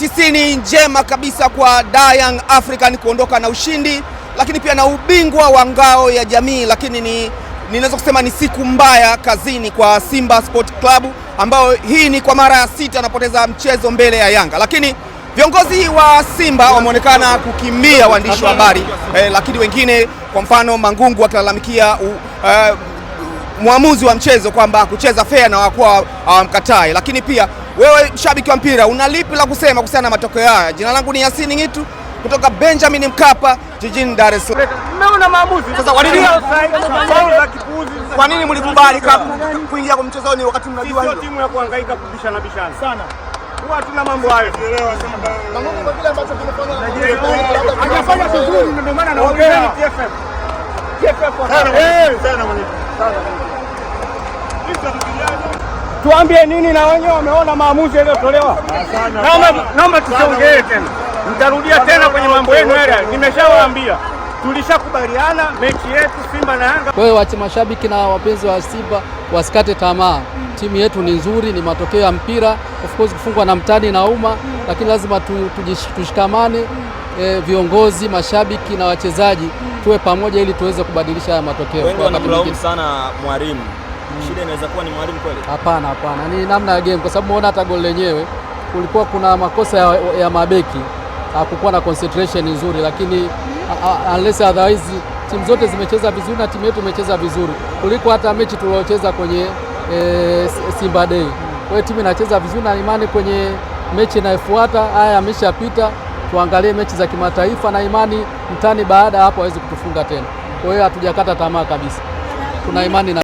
90 njema kabisa kwa Young African kuondoka na ushindi, lakini pia na ubingwa wa ngao ya jamii, lakini ninaweza kusema ni siku mbaya kazini kwa Simba Sport Club ambao hii ni kwa mara ya 6 anapoteza mchezo mbele ya Yanga. Lakini viongozi wa Simba wameonekana kukimbia waandishi wa habari, lakini wengine kwa mfano Mangungu akilalamikia muamuzi wa mchezo kwamba kucheza fair na wakuwa hawamkatai. Lakini pia wewe mshabiki wa mpira una lipi la kusema kuhusiana na matokeo haya? Jina langu ni Yasini Ngitu kutoka Benjamin Mkapa jijini Dar es Salaam. Mmeona maamuzi sasa, kwa nini mlikubali kuingia kwa mchezoni wakati mnajua hilo? Timu ya kuhangaika kubishana sana. Huwa tuna mambo hayo. Mangungu kwa kile ambacho kimefanya hajafanya vizuri, ndio maana anaongea TFF. Tuambie nini na wenyewe wameona maamuzi yaliyotolewa. Naomba tusiongee tena. Mtarudia tena kwenye mambo yenu yale. Nimeshawaambia. Tulishakubaliana mechi yetu Simba na Yanga. Kwa hiyo mashabiki na wapenzi wa Simba wasikate tamaa. Timu yetu ni nzuri, ni matokeo ya mpira. Of course kufungwa na mtani na umma, lakini lazima tushikamane, viongozi, mashabiki na wachezaji tuwe pamoja ili tuweze kubadilisha haya matokeo. Wengi wanamlaumu sana mwalimu. Shida inaweza kuwa ni mwalimu kweli? Hapana, ni namna ya game, kwa sababu muona hata goli lenyewe kulikuwa kuna makosa ya mabeki, hakukuwa na concentration nzuri, lakini unless otherwise timu zote zimecheza vizuri na timu yetu imecheza vizuri kuliko hata mechi tuliocheza kwenye Simba Day. Kwa hiyo timu inacheza vizuri na imani kwenye mechi inayofuata. Haya ameshapita, tuangalie mechi za kimataifa na imani mtani baada hapo hawezi kutufunga tena. Kwa hiyo hatujakata tamaa kabisa, tuna imani na